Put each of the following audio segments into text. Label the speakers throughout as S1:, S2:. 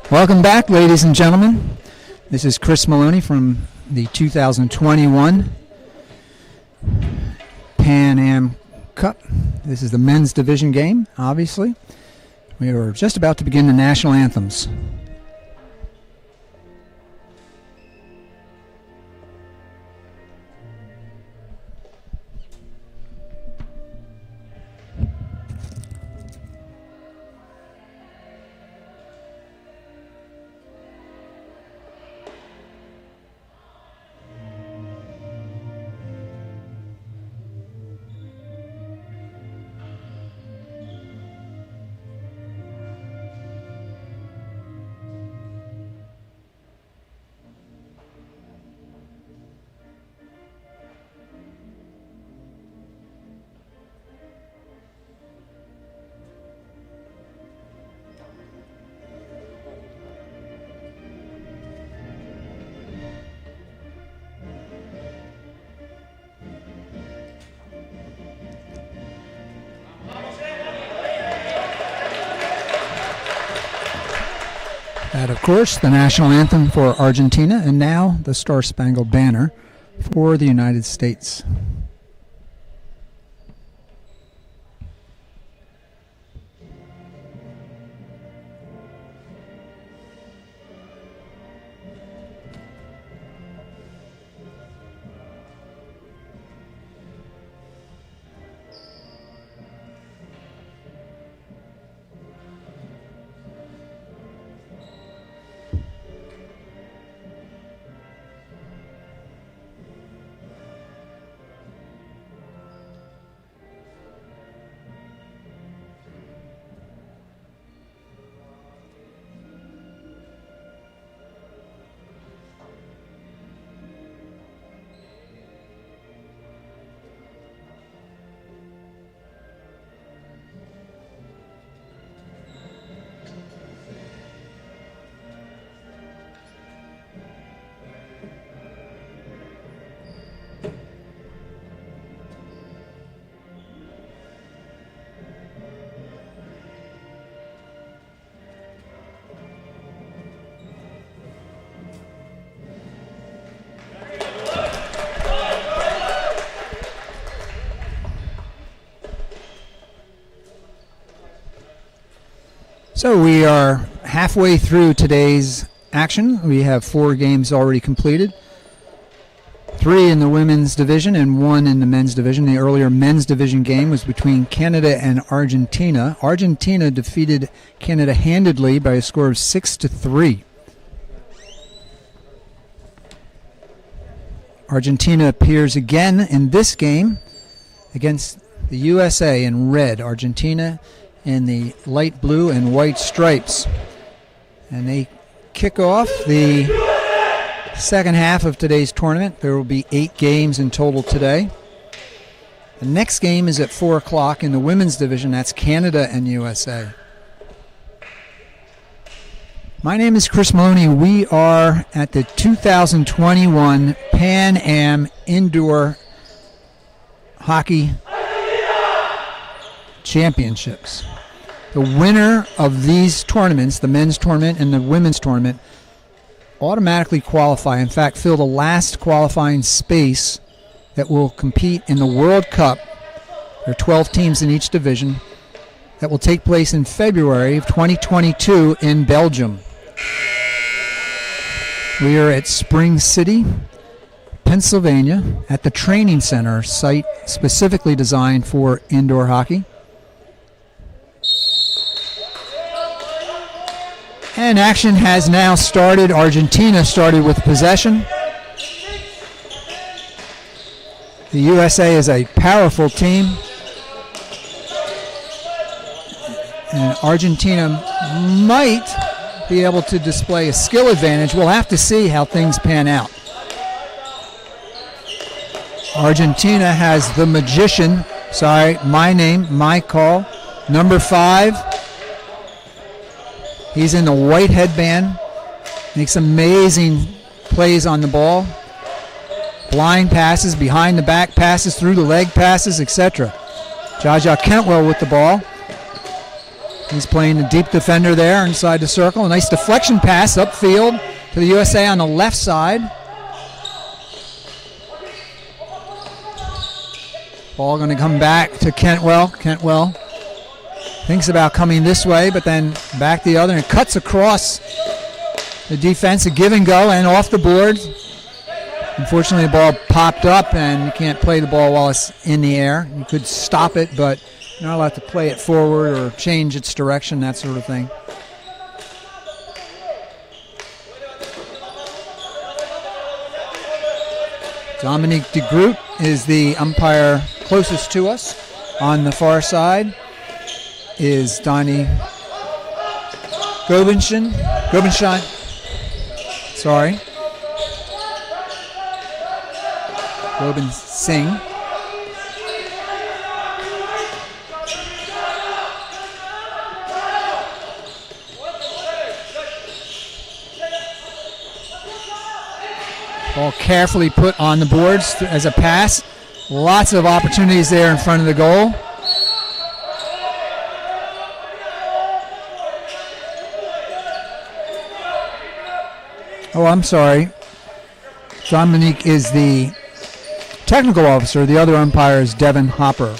S1: Welcome back, ladies and gentlemen. This is Chris Maloney from the 2021 Pan Am Cup. This is the men's division game, obviously. We are just about to begin the national anthems. And of course, the national anthem for Argentina, and now the Star-Spangled Banner for the United States. So we are halfway through today's action. We have 4 games already completed. 3 in the women's division and 1 in the men's division. The earlier men's division game was between Canada and Argentina. Argentina defeated Canada handedly by a score of 6-3. Argentina appears again in this game against the USA in red. Argentina in the light blue and white stripes. And they kick off the second half of today's tournament. There will be 8 games in total today. The next game is at 4 o'clock in the women's division. That's Canada and USA. My name is Chris Maloney. We are at the 2021 Pan Am Indoor Hockey Championships. The winner of these tournaments, the men's tournament and the women's tournament, automatically qualify. In fact, fill the last qualifying space that will compete in the World Cup. There are 12 teams in each division that will take place in February of 2022 in Belgium. We are at Spring City, Pennsylvania, at the training center site specifically designed for indoor hockey. And action has now started. Argentina started with possession. The USA is a powerful team. And Argentina might be able to display a skill advantage. We'll have to see how things pan out. Argentina has the magician. Sorry, my name, my call. Number 5. He's in the white headband. Makes amazing plays on the ball. Blind passes, behind the back passes, through the leg passes, etc. Jaja Kentwell with the ball. He's playing a deep defender there inside the circle. A nice deflection pass upfield to the USA on the left side. Ball going to come back to Kentwell. Kentwell thinks about coming this way, but then back the other and cuts across the defense. A give and go and off the board. Unfortunately, the ball popped up, and you can't play the ball while it's in the air. You could stop it, but you're not allowed to play it forward or change its direction, that sort of thing. Dominique de Groot is the umpire closest to us. On the far side is Donnie Gobenstein. Sorry. Gobind Singh. Ball carefully put on the boards as a pass. Lots of opportunities there in front of the goal. Oh, I'm sorry. Dominique is the technical officer. The other umpire is Devin Hopper.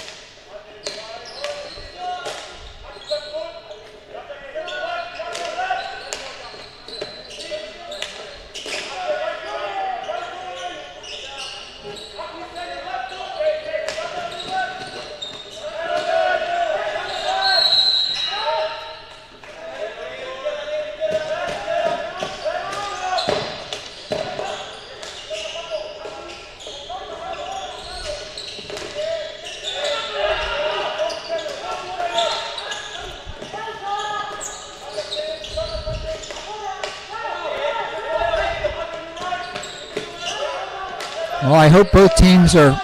S1: Well, I hope both teams are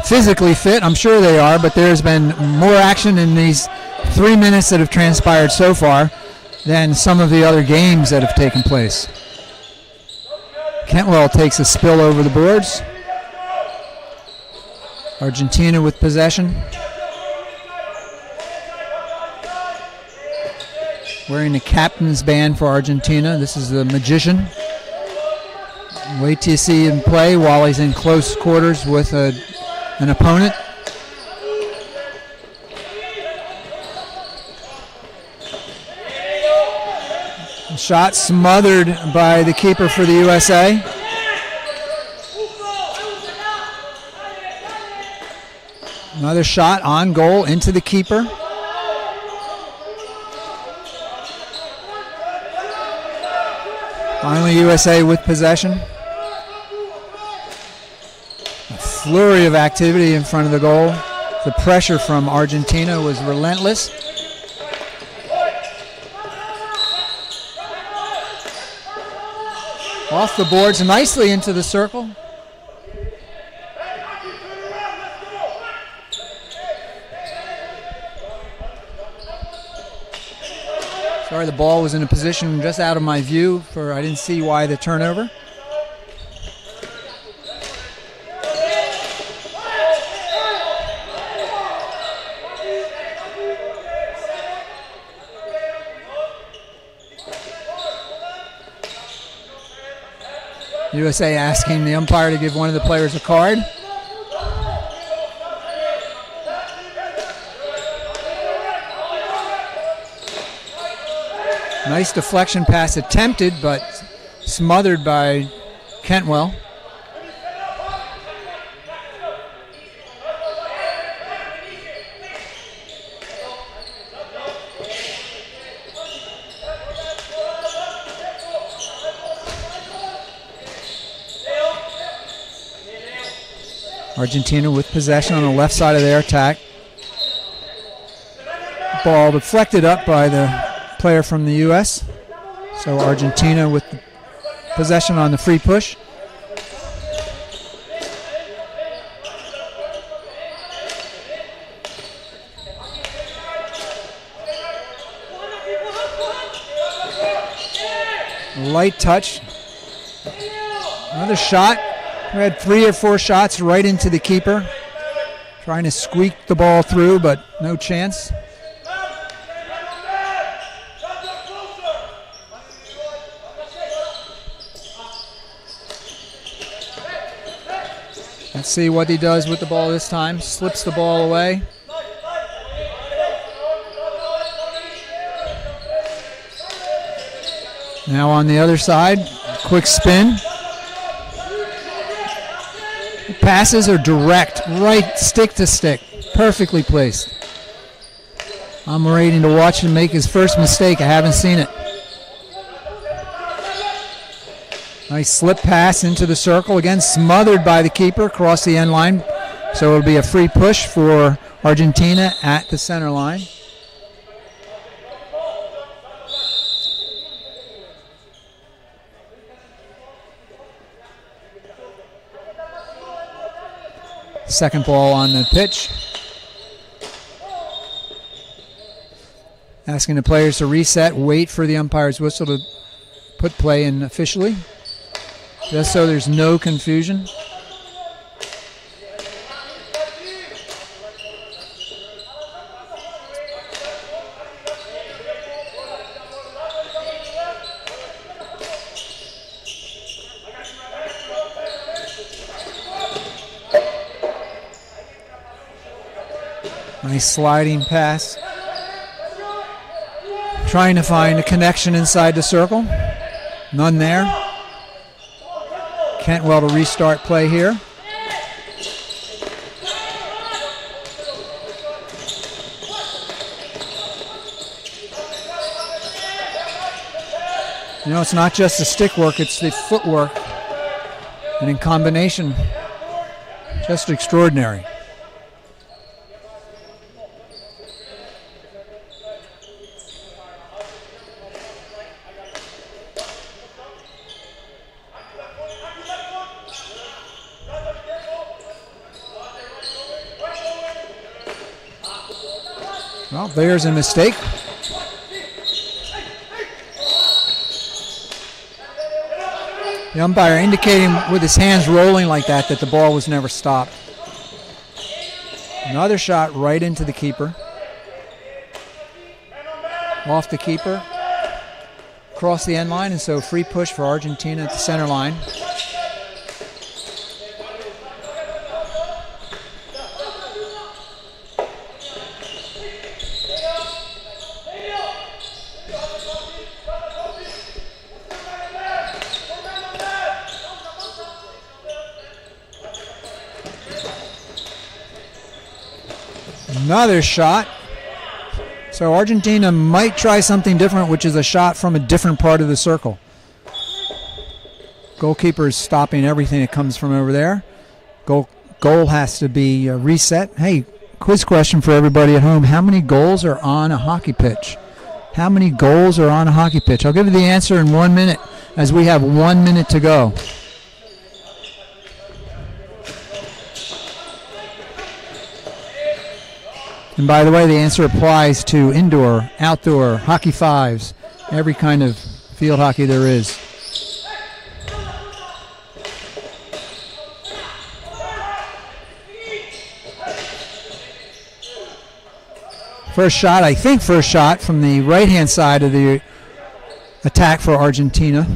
S1: physically fit. I'm sure they are, but there's been more action in these 3 minutes that have transpired so far than some of the other games that have taken place. Kentwell takes a spill over the boards. Argentina with possession. Wearing the captain's band for Argentina. This is the magician. Wait till you see him play while he's in close quarters with an opponent. Shot smothered by the keeper for the USA. Another shot on goal into the keeper. Finally, USA with possession. A flurry of activity in front of the goal. The pressure from Argentina was relentless. Off the boards nicely into the circle. Sorry, the ball was in a position just out of my view I didn't see why the turnover. USA asking the umpire to give one of the players a card. Nice deflection pass attempted, but smothered by Kentwell. Argentina with possession on the left side of their attack. Ball deflected up by the player from the U.S. So Argentina with possession on the free push. Light touch. Another shot. We had 3 or 4 shots right into the keeper. Trying to squeak the ball through, but no chance. Let's see what he does with the ball this time. Slips the ball away. Now on the other side, quick spin. Passes are direct, right stick to stick, perfectly placed. I'm waiting to watch him make his first mistake. I haven't seen it. Nice slip pass into the circle. Again, smothered by the keeper across the end line. So it'll be a free push for Argentina at the center line. Second ball on the pitch. Asking the players to reset, wait for the umpire's whistle to put play in officially, just so there's no confusion. Nice sliding pass. Trying to find a connection inside the circle. None there. Cantwell to restart play here. You know, it's not just the stick work, it's the footwork. And in combination, just extraordinary. Well, there's a mistake. The umpire indicating with his hands rolling like that the ball was never stopped. Another shot right into the keeper. Off the keeper. Across the end line, and so free push for Argentina at the center line. Another shot. So Argentina might try something different, which is a shot from a different part of the circle. Goalkeeper is stopping everything that comes from over there. Goal has to be reset. Hey, quiz question for everybody at home. How many goals are on a hockey pitch? How many goals are on a hockey pitch? I'll give you the answer in 1 minute, as we have 1 minute to go. And by the way, the answer applies to indoor, outdoor, hockey fives, every kind of field hockey there is. First shot from the right-hand side of the attack for Argentina.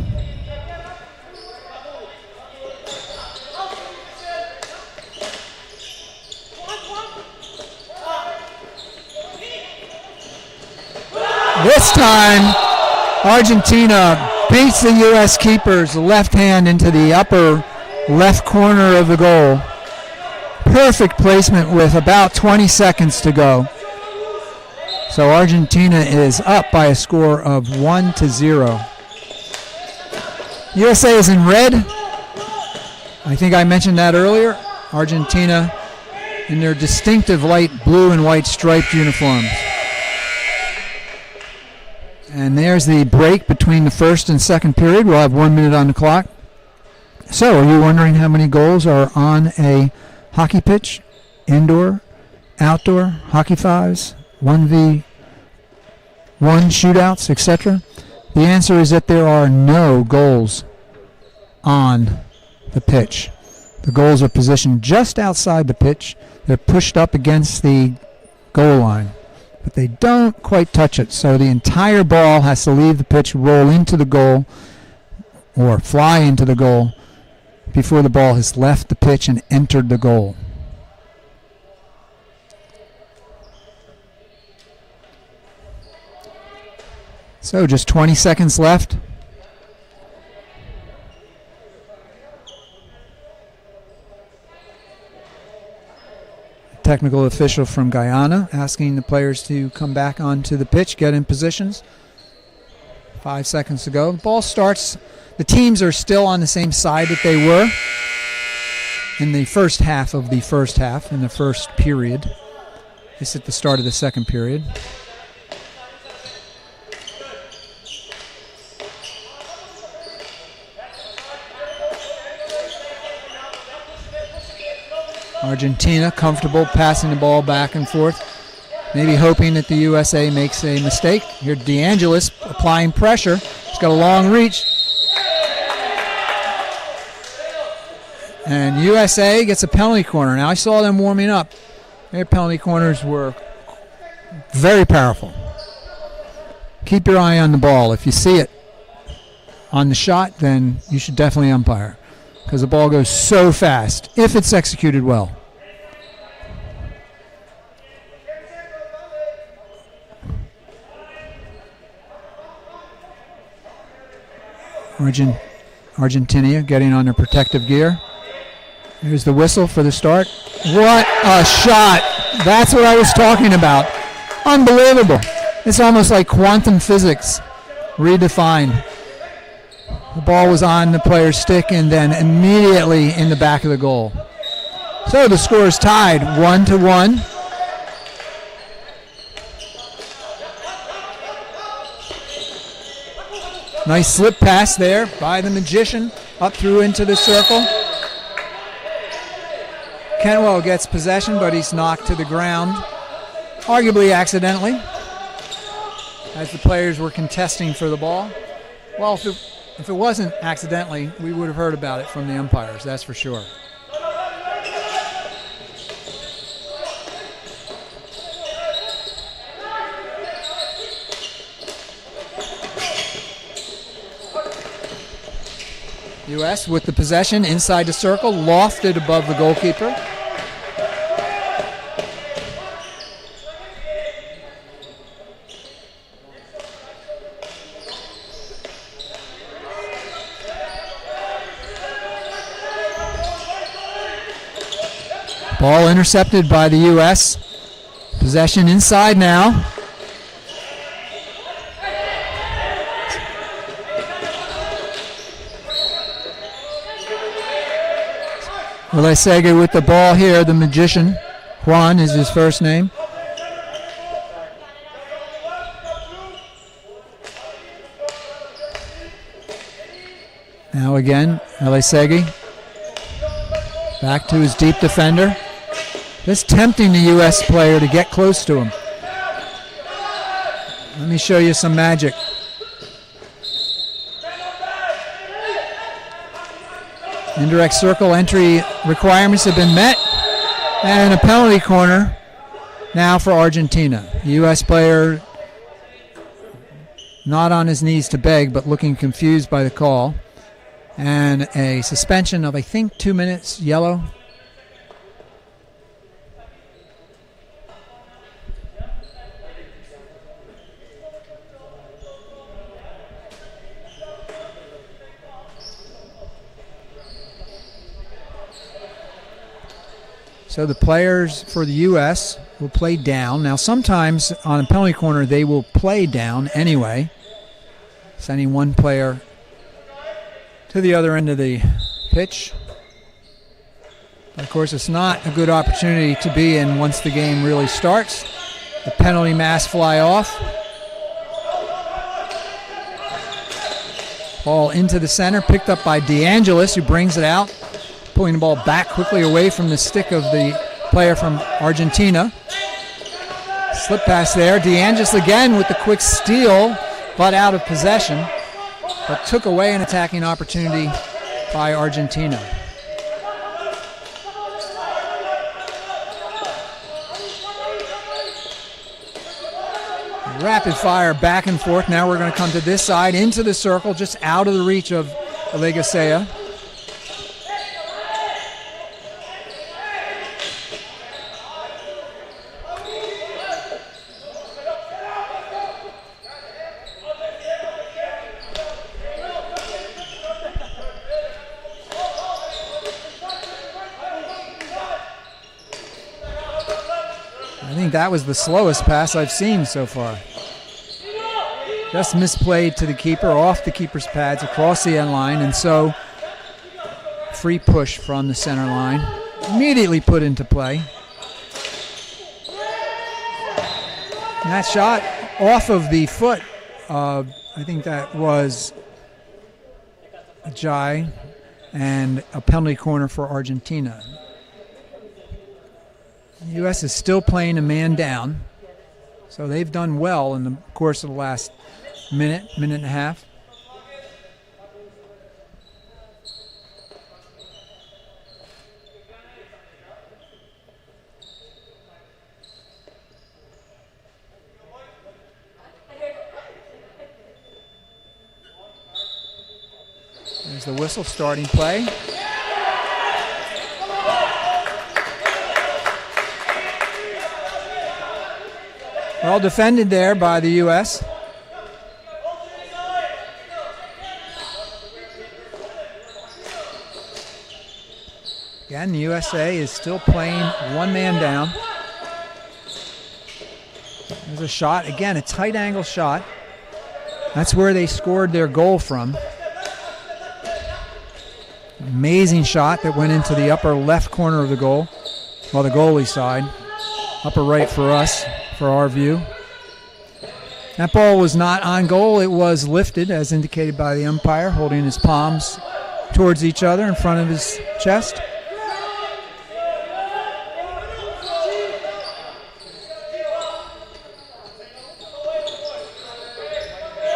S1: This time, Argentina beats the U.S. keeper's left hand into the upper left corner of the goal. Perfect placement with about 20 seconds to go. So Argentina is up by a score of 1-0. USA is in red. I think I mentioned that earlier. Argentina in their distinctive light blue and white striped uniforms. And there's the break between the first and second period. We'll have 1 minute on the clock. So, are you wondering how many goals are on a hockey pitch? Indoor, outdoor, hockey fives, 1v1 shootouts, etc.? The answer is that there are no goals on the pitch. The goals are positioned just outside the pitch. They're pushed up against the goal line, but they don't quite touch it. So the entire ball has to leave the pitch, roll into the goal, or fly into the goal before the ball has left the pitch and entered the goal. So just 20 seconds left. Technical official from Guyana asking the players to come back onto the pitch, get in positions. 5 seconds to go. The ball starts. The teams are still on the same side that they were in the first half of the first half, in the first period. This is at the start of the second period. Argentina comfortable passing the ball back and forth, maybe hoping that the USA makes a mistake. Here DeAngelis applying pressure. He's got a long reach. And USA gets a penalty corner. Now I saw them warming up. Their penalty corners were very powerful. Keep your eye on the ball. If you see it on the shot, then you should definitely umpire, because the ball goes so fast if it's executed well. Argentina getting on their protective gear. Here's the whistle for the start. What a shot! That's what I was talking about. Unbelievable. It's almost like quantum physics redefined. The ball was on the player's stick and then immediately in the back of the goal. So the score is tied 1-1. Nice slip pass there by the magician up through into the circle. Kenwell gets possession, but he's knocked to the ground, arguably accidentally, as the players were contesting for the ball. Well, if it wasn't accidentally, we would have heard about it from the umpires, that's for sure. U.S. with the possession inside the circle, lofted above the goalkeeper. Ball intercepted by the U.S. Possession inside now. Sega with the ball here, the magician. Juan is his first name. Now again, Segi back to his deep defender. Just tempting the U.S. player to get close to him. Let me show you some magic. Indirect circle entry requirements have been met. And a penalty corner now for Argentina. The U.S. player not on his knees to beg, but looking confused by the call. And a suspension of, I think, 2 minutes, yellow. So the players for the U.S. will play down. Now sometimes on a penalty corner they will play down anyway, sending one player to the other end of the pitch. But of course it's not a good opportunity to be in once the game really starts. The penalty masks fly off. Ball into the center, picked up by DeAngelis, who brings it out, pulling the ball back quickly away from the stick of the player from Argentina. Slip pass there. DeAngelis again with the quick steal, but out of possession, but took away an attacking opportunity by Argentina. Rapid fire back and forth. Now we're going to come to this side, into the circle, just out of the reach of Alegacea. think that was the slowest pass I've seen so far. Just misplayed to the keeper, off the keeper's pads, across the end line, and so free push from the center line. Immediately put into play. And that shot off of the foot of, I think that was Jai, and a penalty corner for Argentina. The U.S. is still playing a man down, so they've done well in the course of the last minute and a half. There's the whistle starting play. Well defended there by the U.S. Again, the USA is still playing one man down. There's a shot. Again, a tight angle shot. That's where they scored their goal from. Amazing shot that went into the upper left corner of the goal, well, the goalie side. Upper right for us, for our view. That ball was not on goal. It was lifted, as indicated by the umpire, holding his palms towards each other in front of his chest.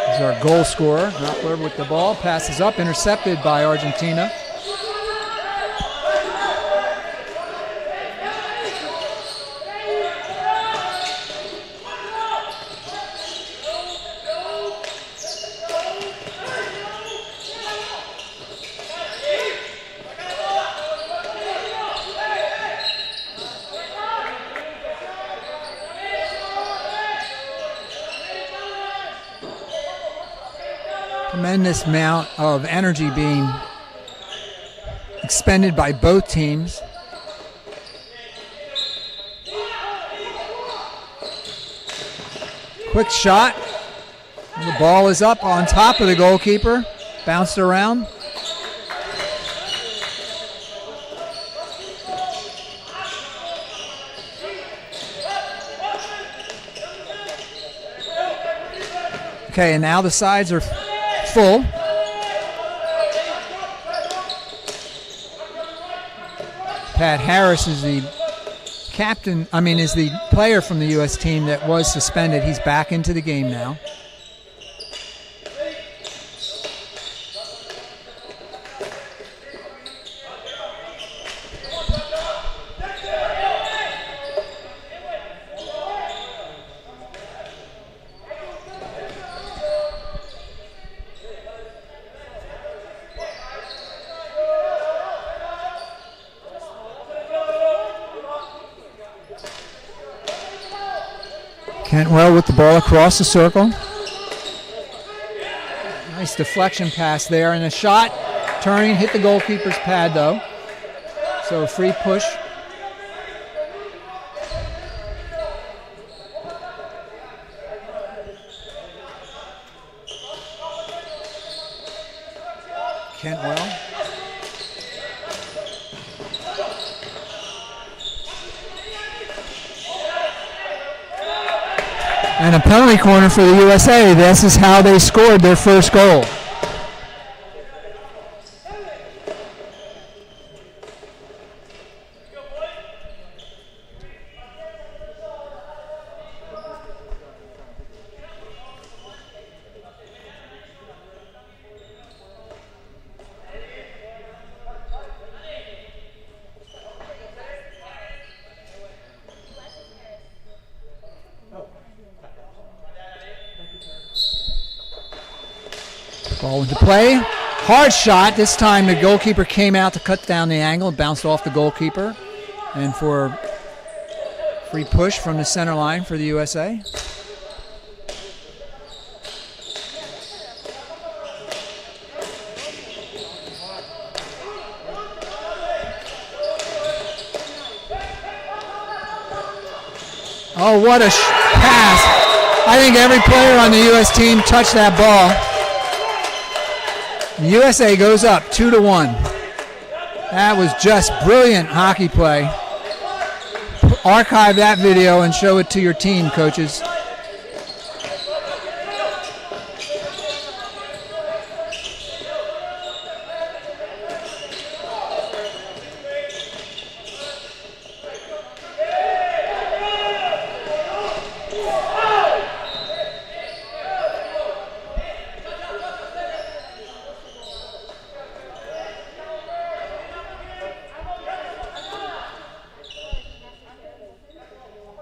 S1: This is our goal scorer, Rockler with the ball, passes up, intercepted by Argentina. Tremendous amount of energy being expended by both teams. Quick shot. The ball is up on top of the goalkeeper. Bounced around. Okay, and now the sides are full. Pat Harris is the is the player from the U.S. team that was suspended. He's back into the game now. Cantwell with the ball across the circle. Nice deflection pass there, and a shot turning, hit the goalkeeper's pad though. So a free push. Cantwell. And a penalty corner for the USA. This is how they scored their first goal. Ball into play. Hard shot. This time the goalkeeper came out to cut down the angle and bounced off the goalkeeper. And for free push from the center line for the USA. Oh, what a pass. I think every player on the U.S. team touched that ball. The USA goes up 2-1. That was just brilliant hockey play. Archive that video and show it to your team, coaches.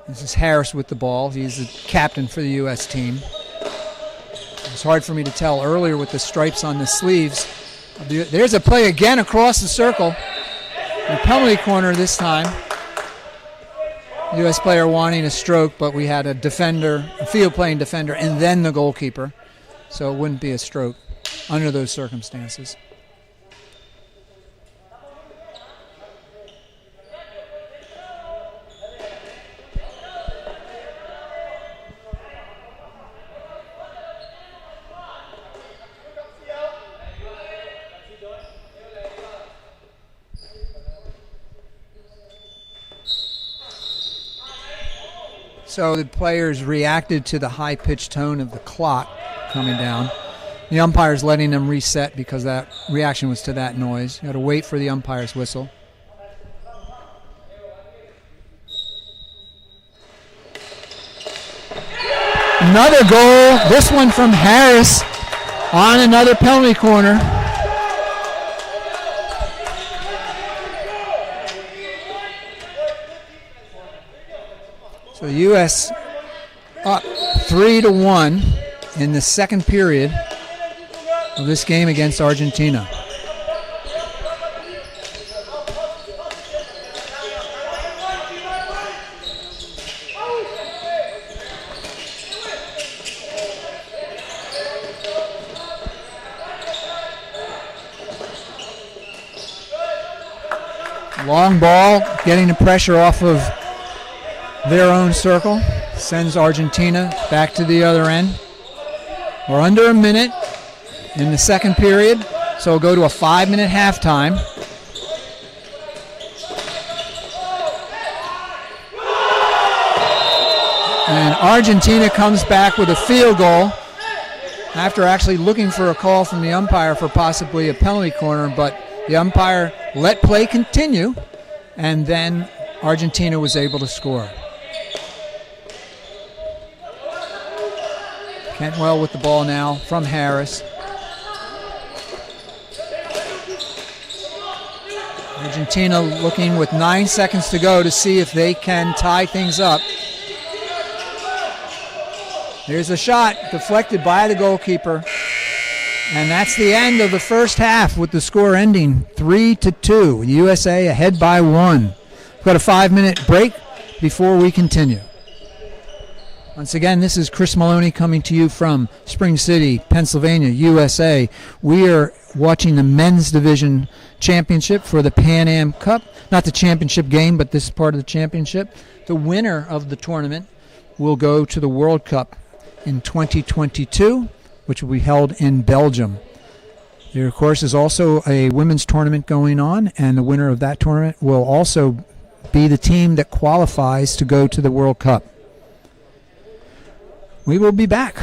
S1: This is Harris with the ball. He's the captain for the U.S. team. It was hard for me to tell earlier with the stripes on the sleeves. There's a play again across the circle. In the penalty corner this time. U.S. player wanting a stroke, but we had a defender, a field playing defender, and then the goalkeeper. So it wouldn't be a stroke under those circumstances. So the players reacted to the high-pitched tone of the clock coming down. The umpire's letting them reset because that reaction was to that noise. You got to wait for the umpire's whistle. Another goal, this one from Harris on another penalty corner. So the U.S. up 3-1 in the second period of this game against Argentina. Long ball, getting the pressure off of their own circle, sends Argentina back to the other end. We're under a minute in the second period, so we'll go to a 5-minute halftime. And Argentina comes back with a field goal after actually looking for a call from the umpire for possibly a penalty corner, but the umpire let play continue, and then Argentina was able to score. Cantwell with the ball now from Harris. Argentina looking with 9 seconds to go to see if they can tie things up. There's a shot deflected by the goalkeeper. And that's the end of the first half with the score ending 3-2. USA ahead by 1. We've got a 5-minute break before we continue. Once again, this is Chris Maloney coming to you from Spring City, Pennsylvania, USA. We are watching the men's division championship for the Pan Am Cup. Not the championship game, but this is part of the championship. The winner of the tournament will go to the World Cup in 2022, which will be held in Belgium. There, of course, is also a women's tournament going on, and the winner of that tournament will also be the team that qualifies to go to the World Cup. We will be back.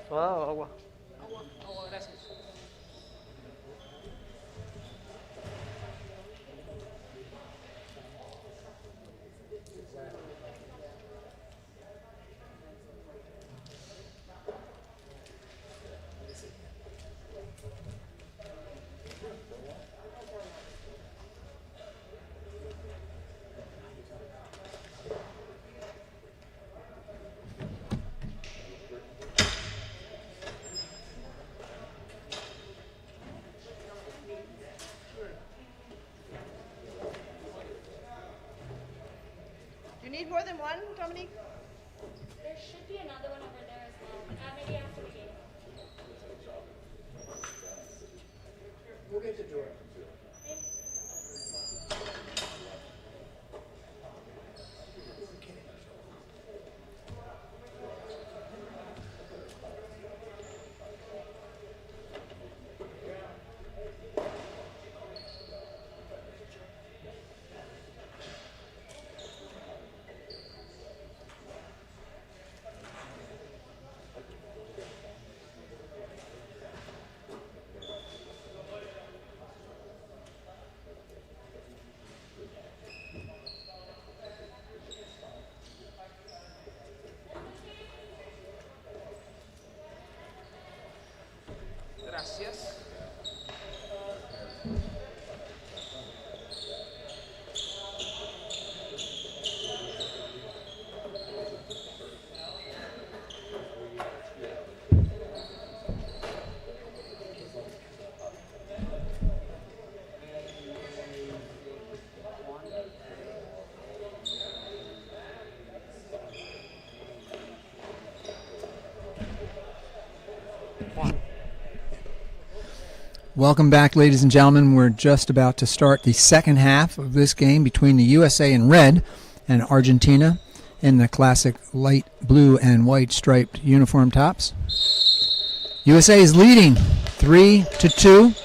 S2: Ah, agua.
S3: Agua, gracias.
S2: You need more than one, Dominique?
S4: There should be another one over there as well. Maybe after the game.
S1: We'll get to Jordan.
S3: Gracias.
S1: Welcome back, ladies and gentlemen. We're just about to start the second half of this game between the USA in red and Argentina in the classic light blue and white striped uniform tops. USA is leading 3-2.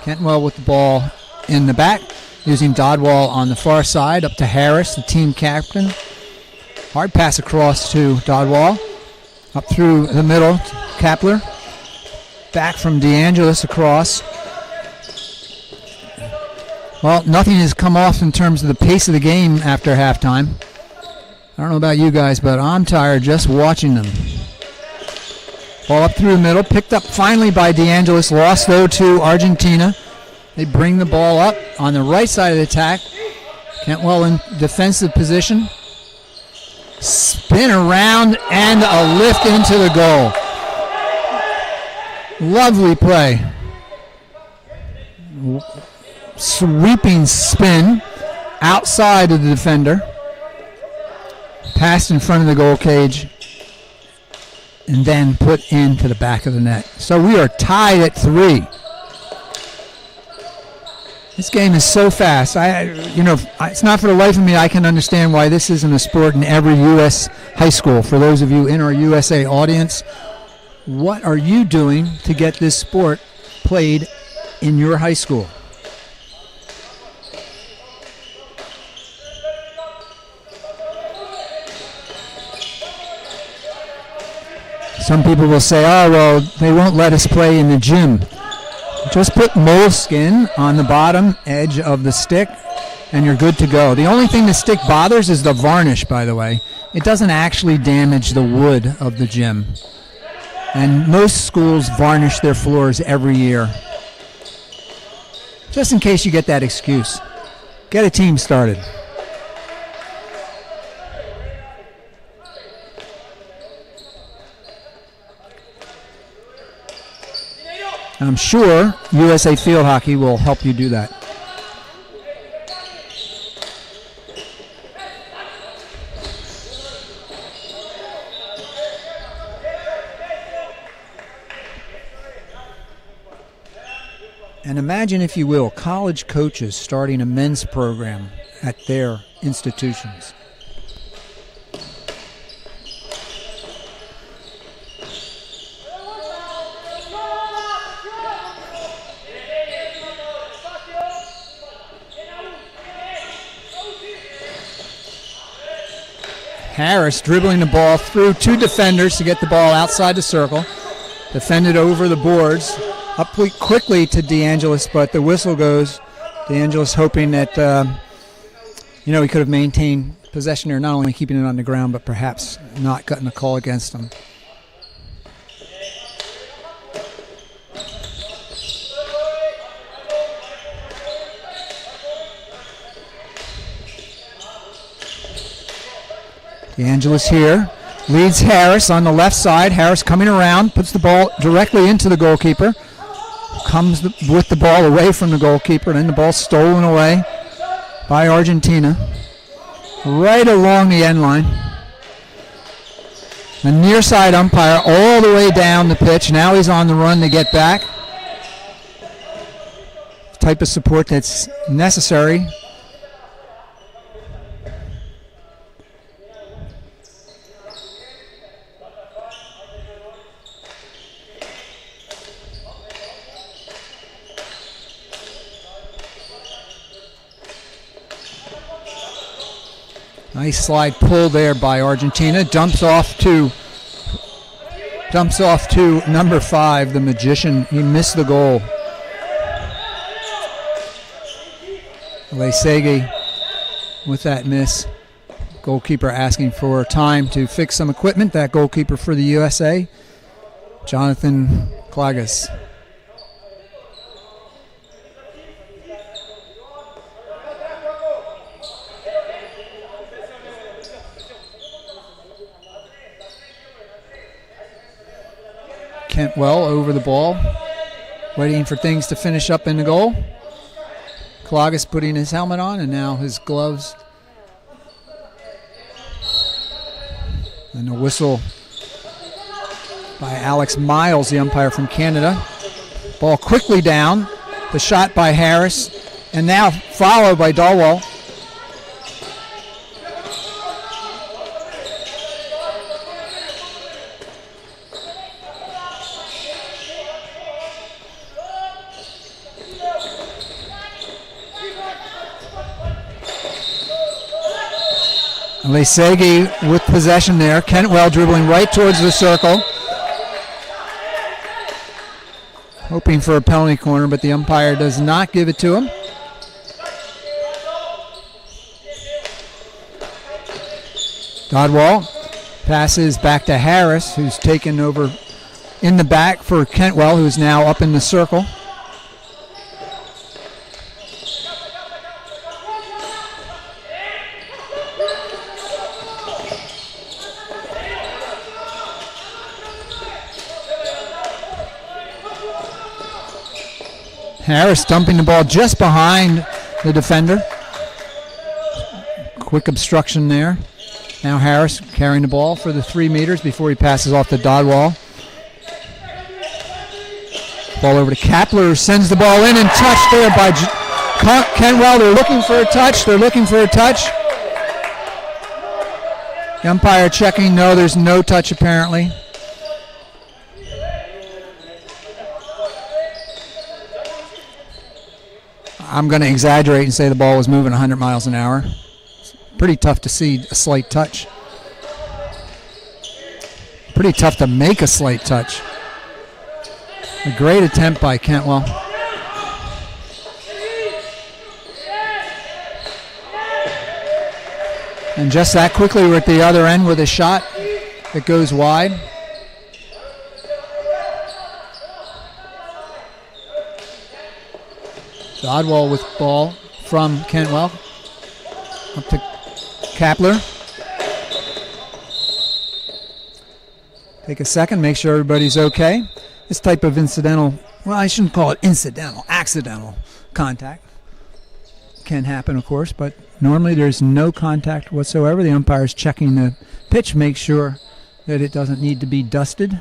S1: Cantwell with the ball in the back, using Dodwall on the far side, up to Harris, the team captain. Hard pass across to Dodwall, up through the middle to Kapler. Back from DeAngelis across. Well, nothing has come off in terms of the pace of the game after halftime. I don't know about you guys, but I'm tired just watching them. Ball up through the middle, picked up finally by DeAngelis, lost though to Argentina. They bring the ball up on the right side of the attack. Cantwell in defensive position. Spin around and a lift into the goal. Lovely play. Sweeping spin outside of the defender. Passed in front of the goal cage and then put into the back of the net. So we are tied at 3. This game is so fast. It's not for the life of me I can understand why this isn't a sport in every U.S. high school. For those of you in our USA audience, what are you doing to get this sport played in your high school? Some people will say, oh, well, they won't let us play in the gym. Just put moleskin on the bottom edge of the stick and you're good to go. The only thing the stick bothers is the varnish, by the way. It doesn't actually damage the wood of the gym. And most schools varnish their floors every year. Just in case you get that excuse. Get a team started. I'm sure USA Field Hockey will help you do that. And imagine, if you will, college coaches starting a men's program at their institutions. Harris dribbling the ball through two defenders to get the ball outside the circle. Defended over the boards. Up quickly to DeAngelis, but the whistle goes. DeAngelis hoping that, he could have maintained possession there, not only keeping it on the ground, but perhaps not gotten a call against him. DeAngelis here leads Harris on the left side. Harris coming around, puts the ball directly into the goalkeeper. Comes with the ball away from the goalkeeper, and then the ball stolen away by Argentina. Right along the end line. The near side umpire all the way down the pitch. Now he's on the run to get back. Type of support that's necessary. Nice slide pull there by Argentina. Dumps off to number 5, the Magician. He missed the goal. Lesegi with that miss. Goalkeeper asking for time to fix some equipment. That goalkeeper for the USA, Jonathan Klagas. Kentwell over the ball, waiting for things to finish up in the goal. Klagas putting his helmet on and now his gloves. And a whistle by Alex Miles, the umpire from Canada. Ball quickly down. The shot by Harris, and now followed by Dahlwall. Lesegi with possession there. Kentwell dribbling right towards the circle. Hoping for a penalty corner, but the umpire does not give it to him. Dodwall passes back to Harris, who's taken over in the back for Kentwell, who's now up in the circle. Harris dumping the ball just behind the defender. Quick obstruction there. Now Harris carrying the ball for the 3 meters before he passes off to Dodwall. Ball over to Kapler, sends the ball in and touched there by Kentwell. They're looking for a touch. The umpire checking. No, there's no touch apparently. I'm going to exaggerate and say the ball was moving 100 miles an hour. It's pretty tough to see a slight touch. Pretty tough to make a slight touch. A great attempt by Kentwell. And just that quickly we're at the other end with a shot that goes wide. Dodwall with ball from Kentwell. Up to Kapler. Take a second, make sure everybody's okay. This type of incidental, well, I shouldn't call it incidental, accidental contact can happen, of course, but normally there's no contact whatsoever. The umpire's checking the pitch, make sure that it doesn't need to be dusted.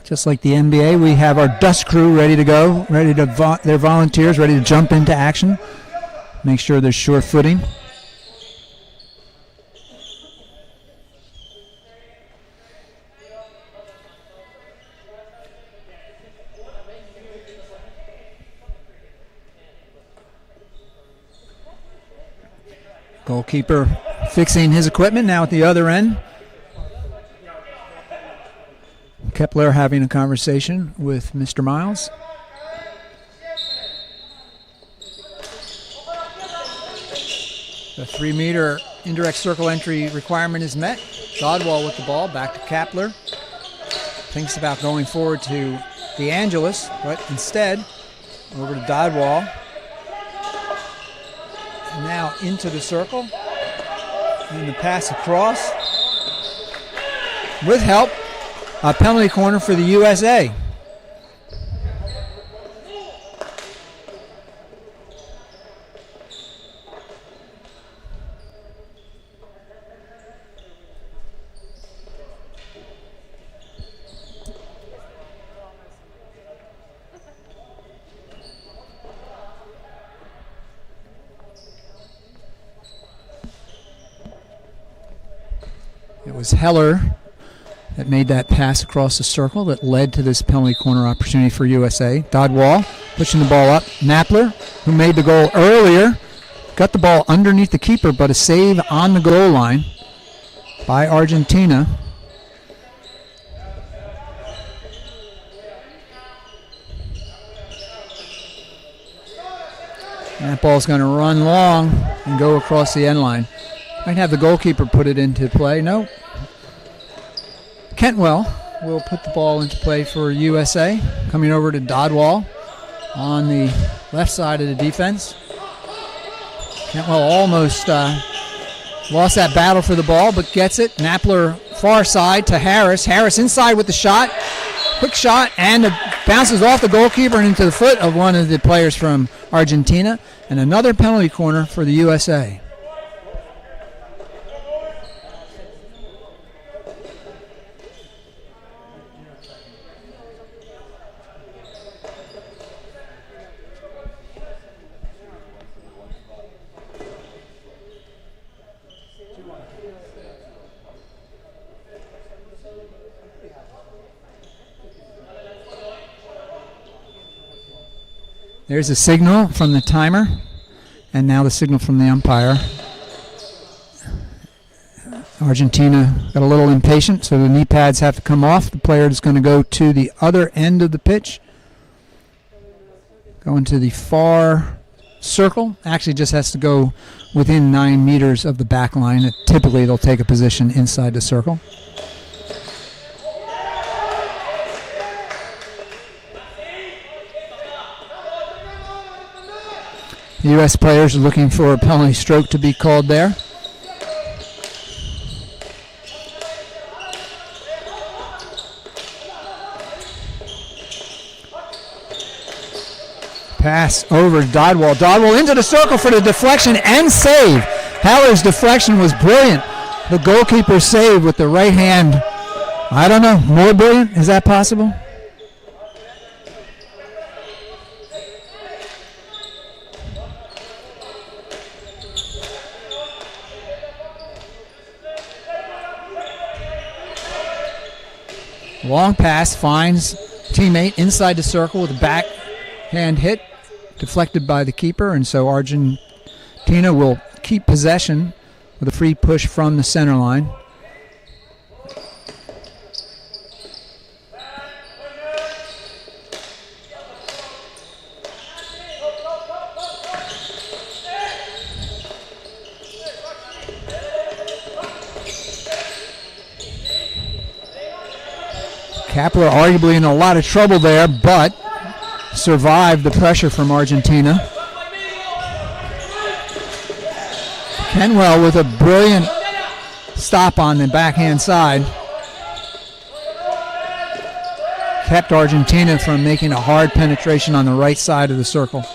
S1: Just like the NBA, we have our dust crew ready to go, they're volunteers, ready to jump into action. Make sure there's sure footing. Goalkeeper fixing his equipment now at the other end. Kepler having a conversation with Mr. Miles. The 3-meter indirect circle entry requirement is met. Dodwall with the ball, back to Kepler. Thinks about going forward to DeAngelis, but instead, over to Dodwall. And now into the circle. And the pass across. With help, a penalty corner for the USA. It was Heller that made that pass across the circle that led to this penalty corner opportunity for USA. Dodwall pushing the ball up. Napler, who made the goal earlier, got the ball underneath the keeper, but a save on the goal line by Argentina. And that ball's going to run long and go across the end line. Might have the goalkeeper put it into play. No. Kentwell will put the ball into play for USA. Coming over to Dodwall on the left side of the defense. Kentwell almost lost that battle for the ball, but gets it. Napler far side to Harris. Harris inside with the shot. Quick shot, and it bounces off the goalkeeper and into the foot of one of the players from Argentina. And another penalty corner for the USA. There's a signal from the timer, and now the signal from the umpire. Argentina got a little impatient, so the knee pads have to come off. The player is going to go to the other end of the pitch, going to the far circle. Actually just has to go within 9 meters of the back line. Typically they'll take a position inside the circle. The U.S. players are looking for a penalty stroke to be called there. Pass over to Dodwall. Dodwall into the circle for the deflection and save. Heller's deflection was brilliant. The goalkeeper saved with the right hand. I don't know, more brilliant? Is that possible? Long pass finds teammate inside the circle with a backhand hit, deflected by the keeper, and so Argentina will keep possession with a free push from the center line. Kepler arguably in a lot of trouble there, but survived the pressure from Argentina. Kenwell with a brilliant stop on the backhand side. Kept Argentina from making a hard penetration on the right side of the circle.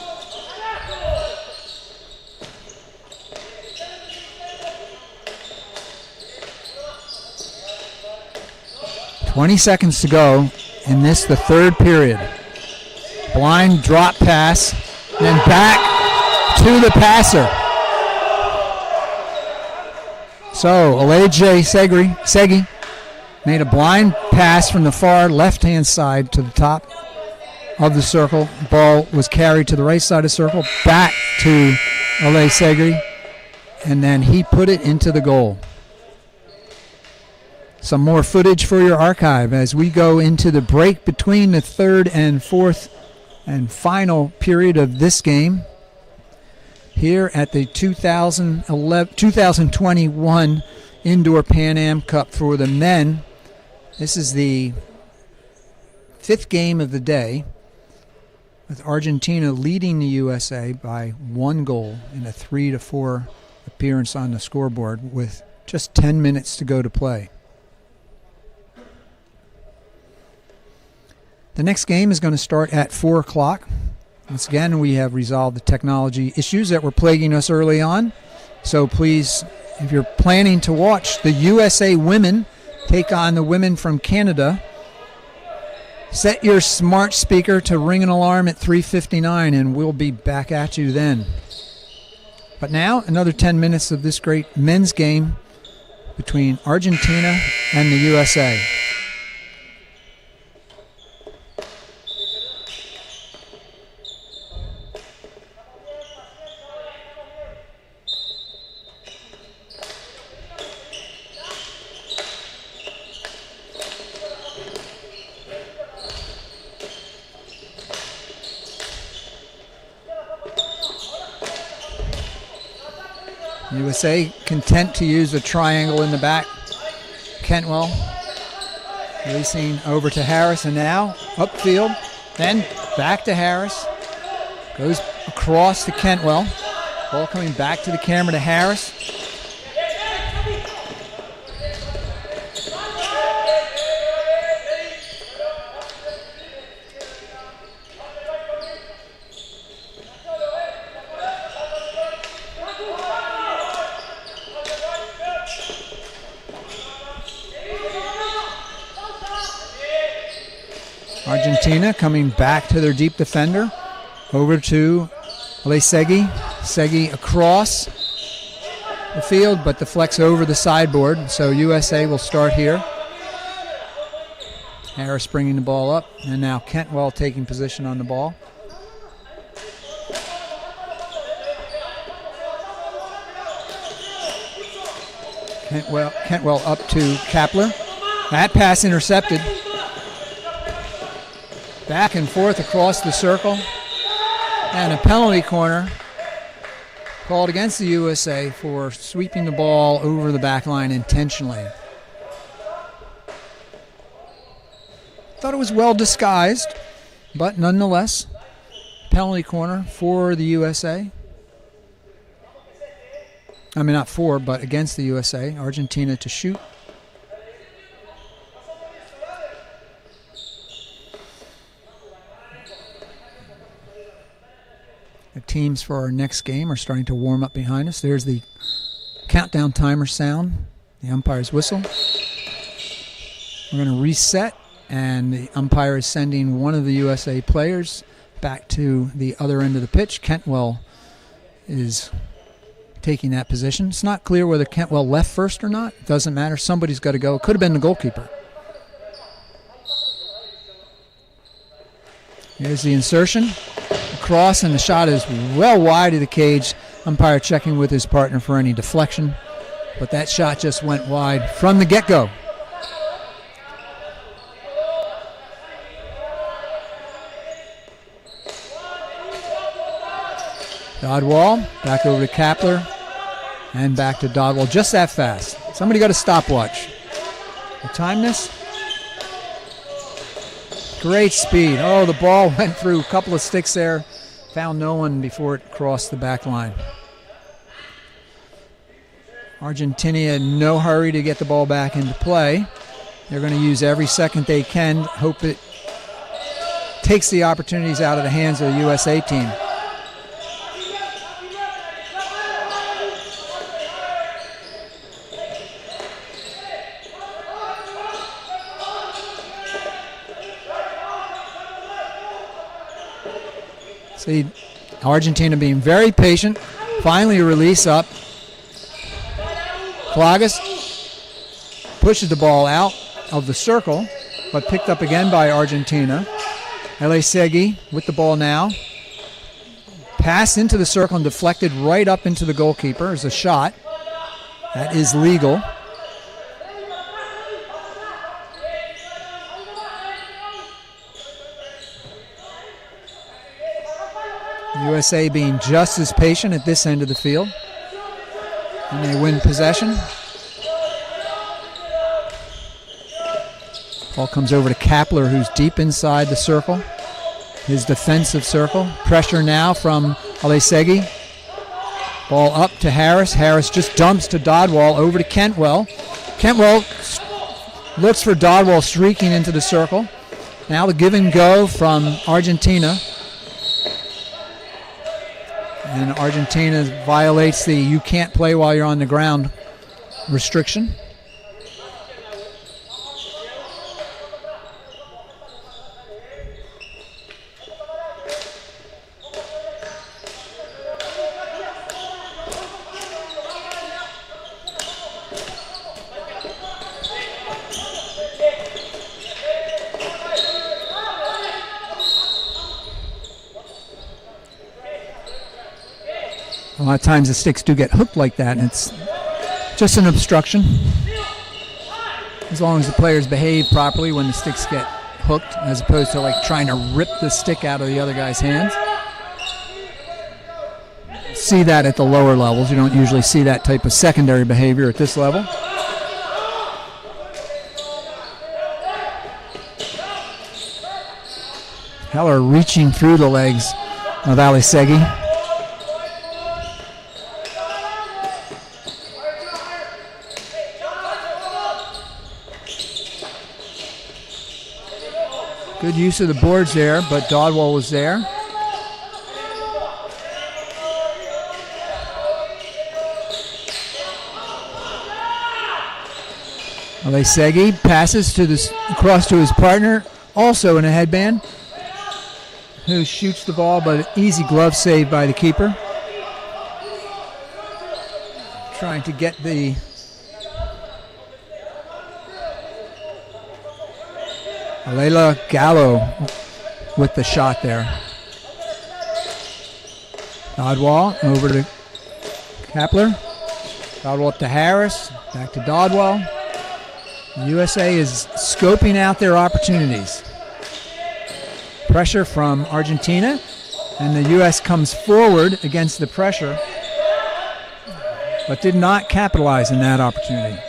S1: "20 seconds to go in this, the third period. Blind drop pass, then back to the passer. So Oleje Segi made a blind pass from the far left-hand side to the top of the circle. Ball was carried to the right side of the circle, back to Oleje Segi. and then he put it into the goal. Some more footage for your archive as we go into the break between the third and fourth and final period of this game here at the 2021 Indoor Pan Am Cup for the men. This is the fifth game of the day, with Argentina leading the USA by 1 goal in a 3-4 appearance on the scoreboard with just 10 minutes to go to play. The next game is going to start at 4 o'clock. Once again, we have resolved the technology issues that were plaguing us early on. So please, if you're planning to watch the USA women take on the women from Canada, set your smart speaker to ring an alarm at 3:59 and we'll be back at you then. But now, another 10 minutes of this great men's game between Argentina and the USA. USA content to use a triangle in the back. Kentwell releasing over to Harris, and now upfield, then back to Harris. Goes across to Kentwell. Ball coming back to the camera to Harris. Argentina coming back to their deep defender. Over to Lesegi. Segi across the field, but deflects over the sideboard. So USA will start here. Harris bringing the ball up. And now Kentwell taking position on the ball. Kentwell up to Kapler. That pass intercepted. Back and forth across the circle. And a penalty corner called against the USA for sweeping the ball over the back line intentionally. Thought it was well disguised, but nonetheless, penalty corner for the USA. I mean, not for, but against the USA. Argentina to shoot. The teams for our next game are starting to warm up behind us. There's the countdown timer sound, the umpire's whistle. We're going to reset, and the umpire is sending one of the USA players back to the other end of the pitch. Kentwell is taking that position. It's not clear whether Kentwell left first or not. It doesn't matter. Somebody's got to go. It could have been the goalkeeper. Here's the insertion. Cross, and the shot is well wide of the cage. Umpire checking with his partner for any deflection, but that shot just went wide from the get-go. Dodwall back over to Kapler and back to Dodwall, just that fast. Somebody got a stopwatch. The time this? Great speed. Oh, the ball went through a couple of sticks there. Found no one before it crossed the back line. Argentina in no hurry to get the ball back into play. They're going to use every second they can. Hope it takes the opportunities out of the hands of the USA team. See, Argentina being very patient. Finally a release up. Plagas pushes the ball out of the circle, but picked up again by Argentina. Lesegi with the ball now. Pass into the circle and deflected right up into the goalkeeper as a shot. That is legal. USA being just as patient at this end of the field. And they win possession. Ball comes over to Kapler, who's deep inside the circle. His defensive circle. Pressure now from Alesegi. Ball up to Harris. Harris just dumps to Dodwall, over to Kentwell. Kentwell looks for Dodwall, streaking into the circle. Now the give and go from Argentina. And Argentina violates the you can't play while you're on the ground restriction. A lot of times the sticks do get hooked like that, and it's just an obstruction. As long as the players behave properly when the sticks get hooked, as opposed to like trying to rip the stick out of the other guy's hands. See that at the lower levels. You don't usually see that type of secondary behavior at this level. Heller reaching through the legs of Alesegi. Good use of the boards there, but Dodwall was there. Alesegi passes to this across to his partner, also in a headband, who shoots the ball, but an easy glove save by the keeper. Trying to get the Alela Gallo with the shot there. Dodwall over to Kapler. Dodwall up to Harris. Back to Dodwall. USA is scoping out their opportunities. Pressure from Argentina, and the U.S. comes forward against the pressure, but did not capitalize in that opportunity.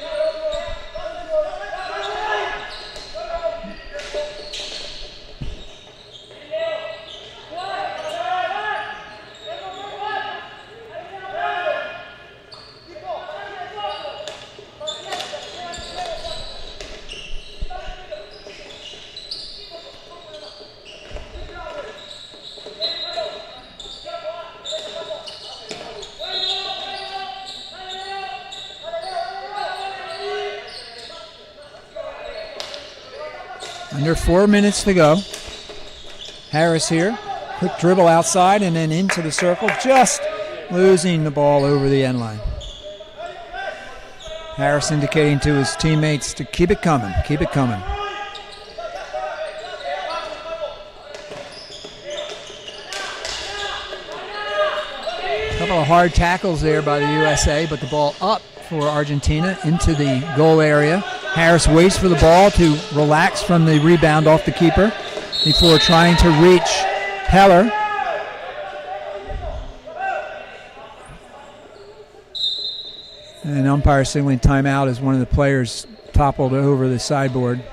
S1: Under 4 minutes to go. Harris here. Quick dribble outside and then into the circle. Just losing the ball over the end line. Harris indicating to his teammates to keep it coming. Keep it coming. A couple of hard tackles there by the USA, but the ball up for Argentina into the goal area. Harris waits for the ball to relax from the rebound off the keeper before trying to reach Heller. And umpire signaling timeout as one of the players toppled over the sideboard.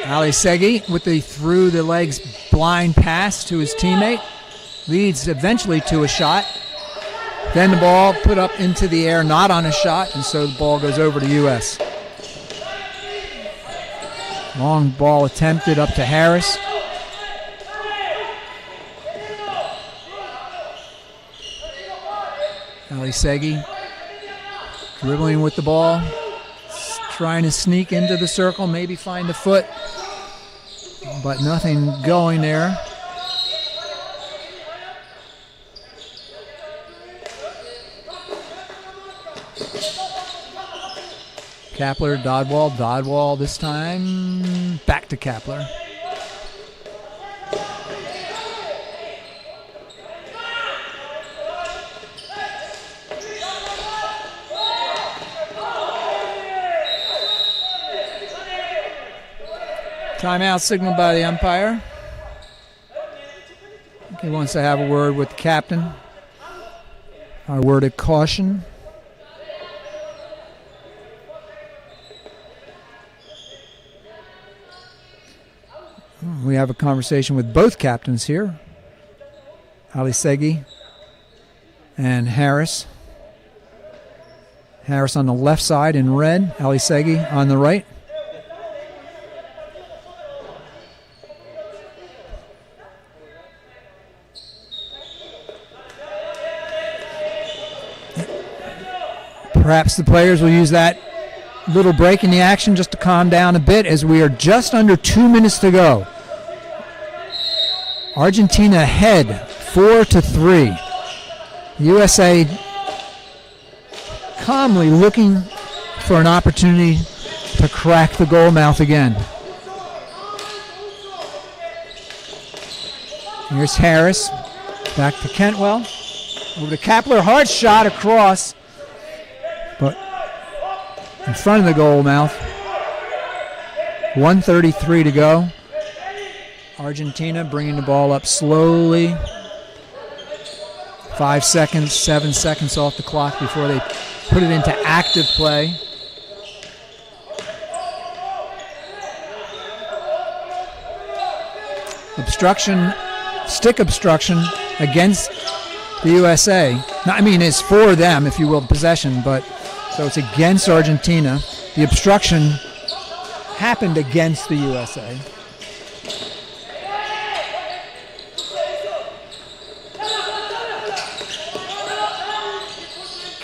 S1: Alesegi with the through the legs blind pass to his teammate leads eventually to a shot. Then the ball put up into the air, not on a shot, and so the ball goes over to U.S. Long ball attempted up to Harris. Alesegi dribbling with the ball, trying to sneak into the circle, maybe find the foot. but nothing going there. Kapler, Dodwall this time. Back to Kapler. Timeout signaled by the umpire. He wants to have a word with the captain. Our word of caution. We have a conversation with both captains here, Alisegi and Harris. Harris on the left side in red, Alisegi on the right. Perhaps the players will use that little break in the action just to calm down a bit as we are just under 2 minutes to go. Argentina ahead 4-3. USA calmly looking for an opportunity to crack the goal mouth again. Here's Harris. Back to Kentwell. Over to Kapler. Hard shot across. But in front of the goal mouth. 1:33 to go. Argentina bringing the ball up slowly. 5 seconds, 7 seconds off the clock before they put it into active play. Obstruction, stick obstruction against the USA. No, I mean, it's for them, if you will, possession, but so it's against Argentina. The obstruction happened against the USA.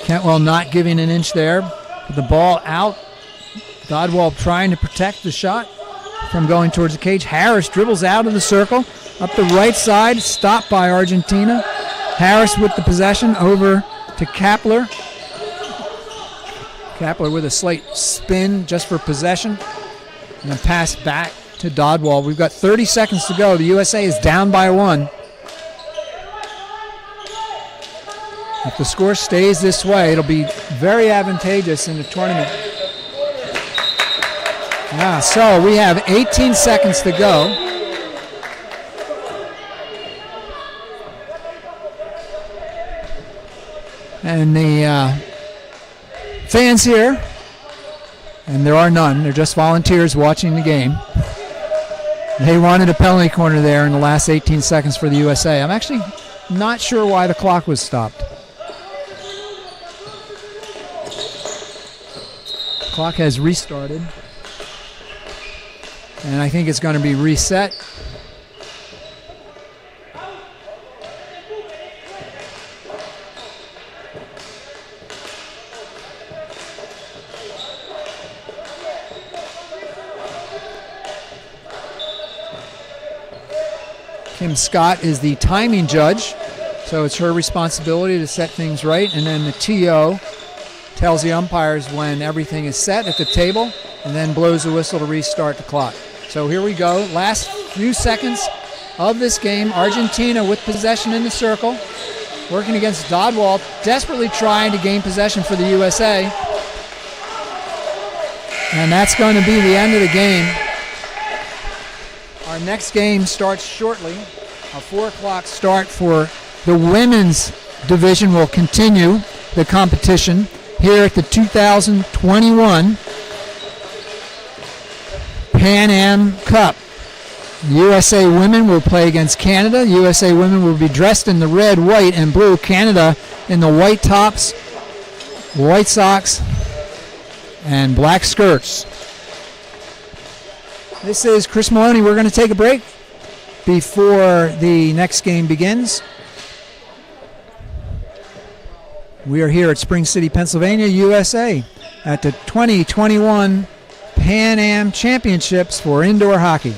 S1: Cantwell not giving an inch there. But the ball out. Dodwall trying to protect the shot from going towards the cage. Harris dribbles out of the circle. Up the right side. Stopped by Argentina. Harris with the possession over to Kapler. Kapler with a slight spin just for possession. And a pass back to Dodwall. We've got 30 seconds to go. The USA is down by 1. If the score stays this way, it'll be very advantageous in the tournament. So we have 18 seconds to go. And the fans here, and there are none, they're just volunteers watching the game. They wanted a penalty corner there in the last 18 seconds for the USA. I'm actually not sure why the clock was stopped. Clock has restarted, and I think it's going to be reset. Kim Scott is the timing judge, so it's her responsibility to set things right, and then the TO tells the umpires when everything is set at the table and then blows the whistle to restart the clock. So here we go. Last few seconds of this game. Argentina with possession in the circle, working against Dodwall, desperately trying to gain possession for the USA. And that's going to be the end of the game. Our next game starts shortly. A 4 o'clock start for the women's division will continue the competition here at the 2021 Pan Am Cup. USA women will play against Canada. USA women will be dressed in the red, white, and blue. Canada in the white tops, white socks, and black skirts. This is Chris Maloney. We're going to take a break before the next game begins. We are here at Spring City, Pennsylvania, USA, at the 2021 Pan Am Championships for indoor hockey.